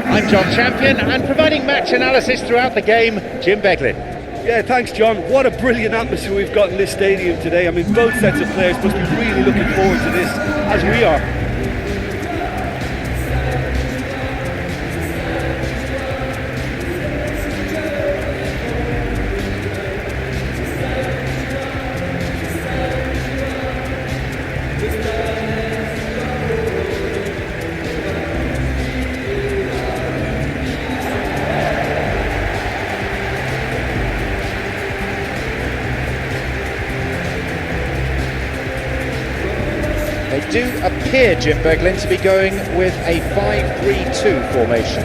I'm John Champion, and providing match analysis throughout the game, Jim Beglin. Yeah, thanks John. What a brilliant atmosphere we've got in this stadium today. I mean, both sets of players must be really looking forward to this, as we are. They do appear, Jim Beglin, to be going with a 5-3-2 formation.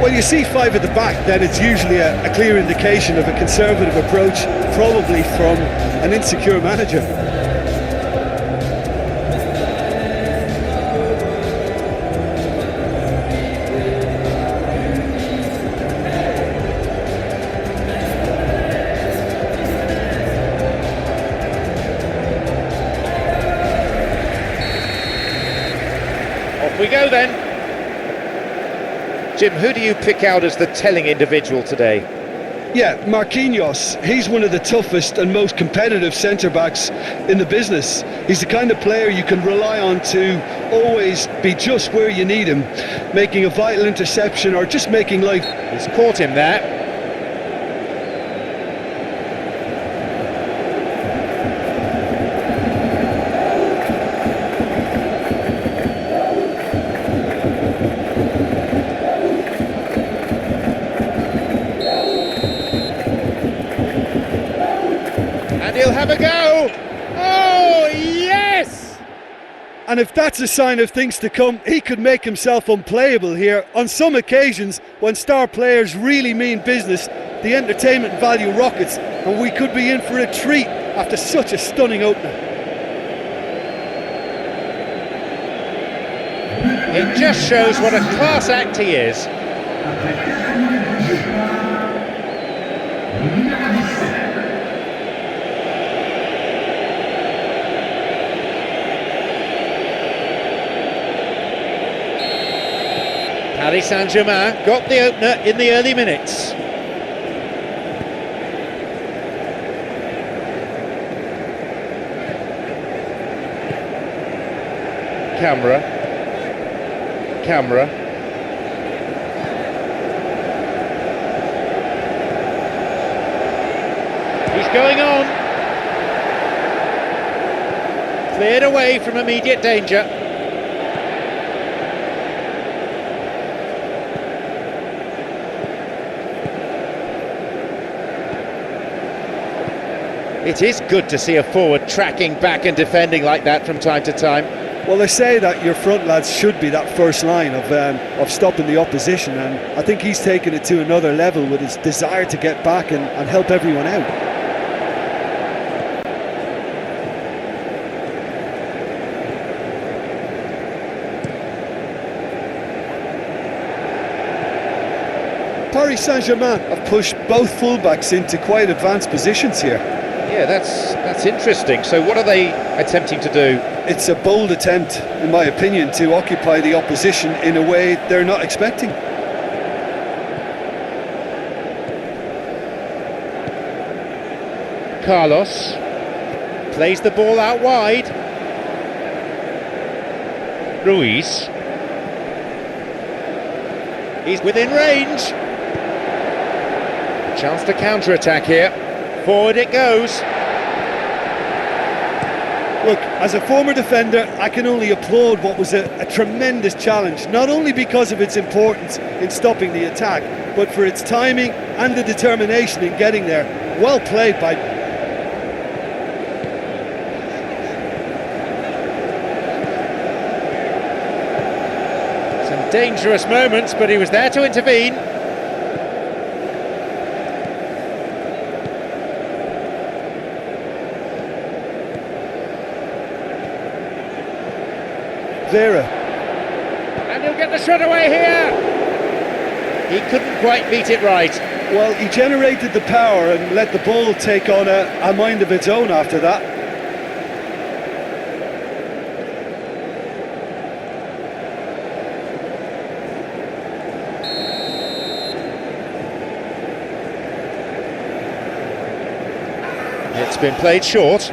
Well, you see five at the back, then it's usually a clear indication of a conservative approach, probably from an insecure manager. Off we go then. Jim, who do you pick out as the telling individual today? Yeah, Marquinhos. He's one of the toughest and most competitive centre-backs in the business. He's the kind of player you can rely on to always be just where you need him, making a vital interception or just making life. He's caught him there. He'll have a go. Oh, yes! And if that's a sign of things to come, he could make himself unplayable here. On some occasions, when star players really mean business, the entertainment value rockets, and we could be in for a treat after such a stunning opener. It just shows what a class act he is. Paris Saint-Germain got the opener in the early minutes. Camera. He's going on. Cleared away from immediate danger. It is good to see a forward tracking back and defending like that from time to time. Well, they say that your front lads should be that first line of stopping the opposition, and I think he's taken it to another level with his desire to get back and help everyone out. Paris Saint-Germain have pushed both fullbacks into quite advanced positions here. Yeah, that's interesting. So what are they attempting to do? It's a bold attempt, in my opinion, to occupy the opposition in a way they're not expecting. Carlos plays the ball out wide. Ruiz. He's within range. Chance to counter-attack here. Forward it goes. Look, as a former defender, I can only applaud what was a tremendous challenge, not only because of its importance in stopping the attack, but for its timing and the determination in getting there. Well played by... Some dangerous moments, but he was there to intervene. Vera. And he'll get the shot away here. He couldn't quite beat it right. Well, he generated the power and let the ball take on a mind of its own after that. It's been played short.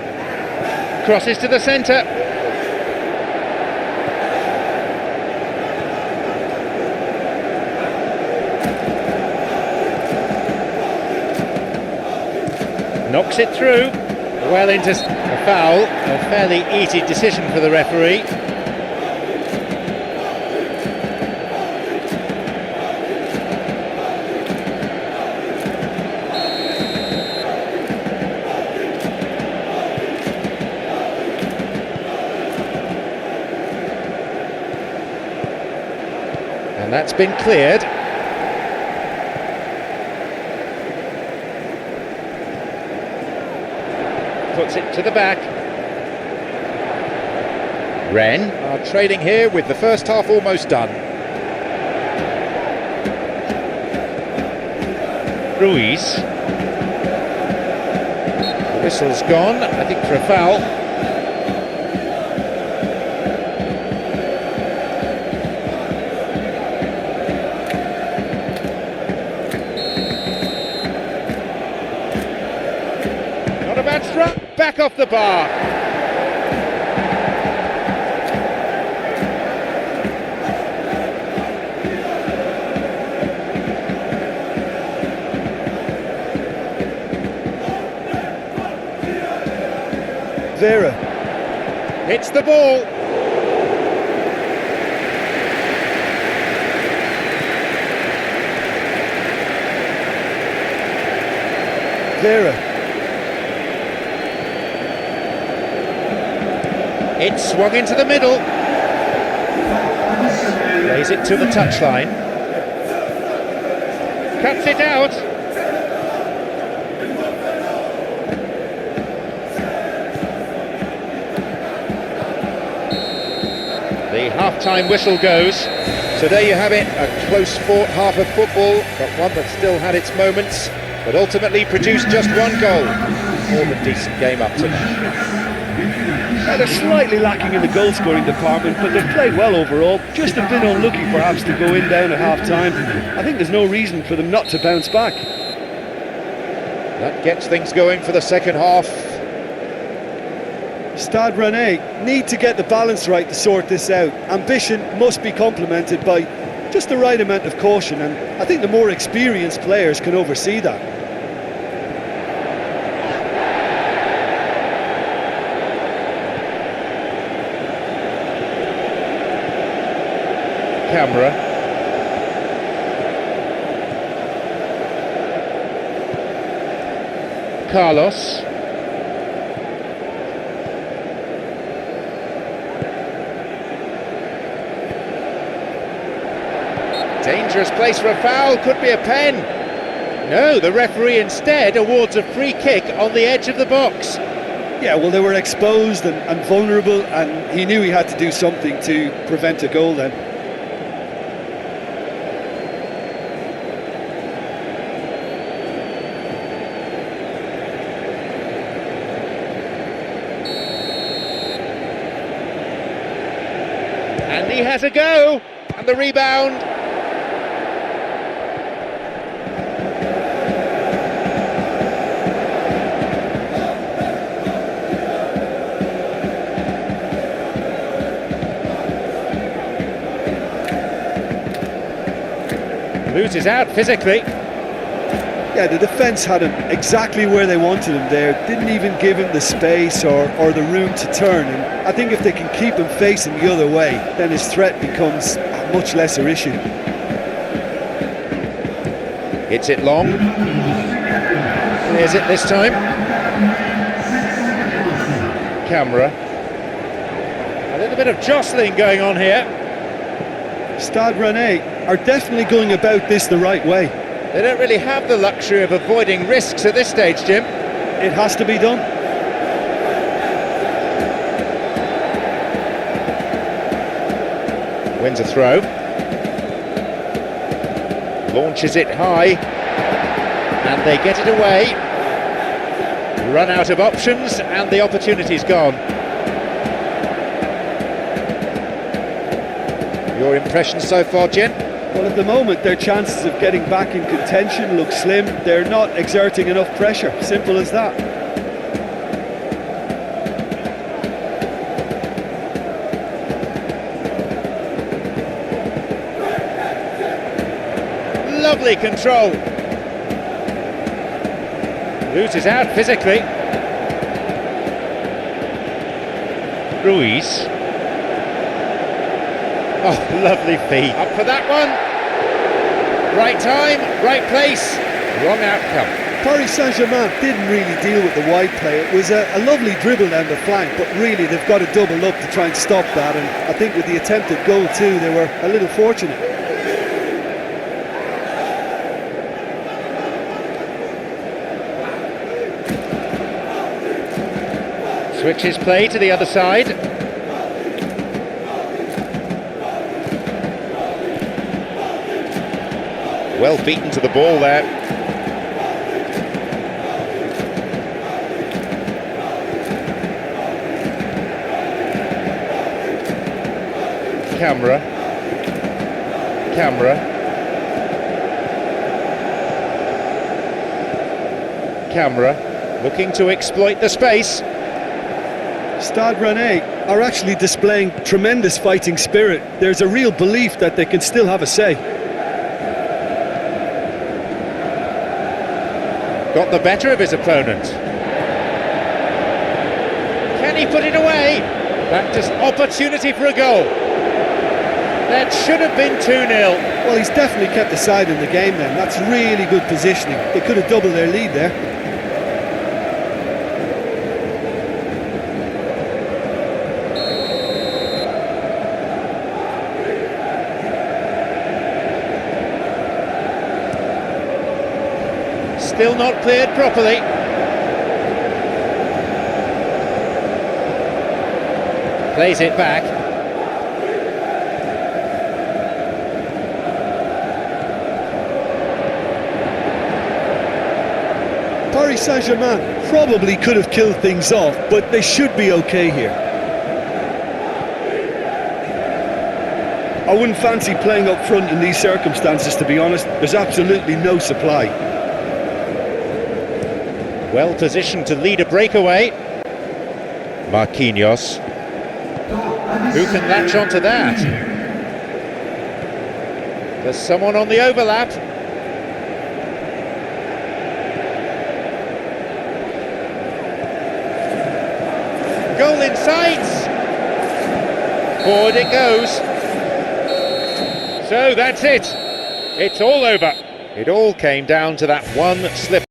Crosses to the centre. Knocks it through. Well into a foul. A fairly easy decision for the referee. And that's been cleared. Puts it to the back. Rennes are trading here with the first half almost done. Ruiz. The whistle's gone, I think for a foul. Not a bad strike. Back off the bar. Vera hits the ball. Vera. It swung into the middle. Lays it to the touchline. Cuts it out. The half-time whistle goes. So there you have it, a close fought half of football, but one that still had its moments, but ultimately produced just one goal. More than decent game up to now. They're slightly lacking in the goal-scoring department, but they've played well overall. Just a bit unlucky, perhaps, to go in down at half-time. I think there's no reason for them not to bounce back. That gets things going for the second half. Stade Rennais need to get the balance right to sort this out. Ambition must be complemented by just the right amount of caution, and I think the more experienced players can oversee that. Camera. Carlos. Dangerous place for a foul, could be a pen. No, the referee instead awards a free kick on the edge of the box. Yeah, well, they were exposed and vulnerable, and he knew he had to do something to prevent a goal then. And he has a go, and the rebound. Loses out physically. Yeah, the defence had him exactly where they wanted him there. Didn't even give him the space or the room to turn. And I think if they can keep him facing the other way, then his threat becomes a much lesser issue. Hits it long. Clears it this time. Camera. A little bit of jostling going on here. Stade Rennais are definitely going about this the right way. They don't really have the luxury of avoiding risks at this stage, Jim. It has to be done. Wins a throw. Launches it high. And they get it away. Run out of options and the opportunity's gone. Your impressions so far, Jen? Well, at the moment, their chances of getting back in contention look slim. They're not exerting enough pressure. Simple as that. Lovely control. Loses out physically. Ruiz. Oh, lovely feet. Up for that one. Right time, right place, wrong outcome. Paris Saint-Germain didn't really deal with the wide play. It was a lovely dribble down the flank, but really they've got to double up to try and stop that, and I think with the attempted goal too, they were a little fortunate. Switches play to the other side. Well beaten to the ball there. Camera. Looking to exploit the space. Stade Rennais are actually displaying tremendous fighting spirit. There's a real belief that they can still have a say. Got the better of his opponent. Can he put it away? That just opportunity for a goal. That should have been 2-0. Well, he's definitely kept the side in the game then. That's really good positioning. They could have doubled their lead there. Still not cleared properly. Plays it back. Paris Saint-Germain probably could have killed things off, but they should be okay here. I wouldn't fancy playing up front in these circumstances, to be honest. There's absolutely no supply. Well positioned to lead a breakaway. Marquinhos. Who can latch onto that? There's someone on the overlap. Goal in sight. Forward it goes. So that's it. It's all over. It all came down to that one slip.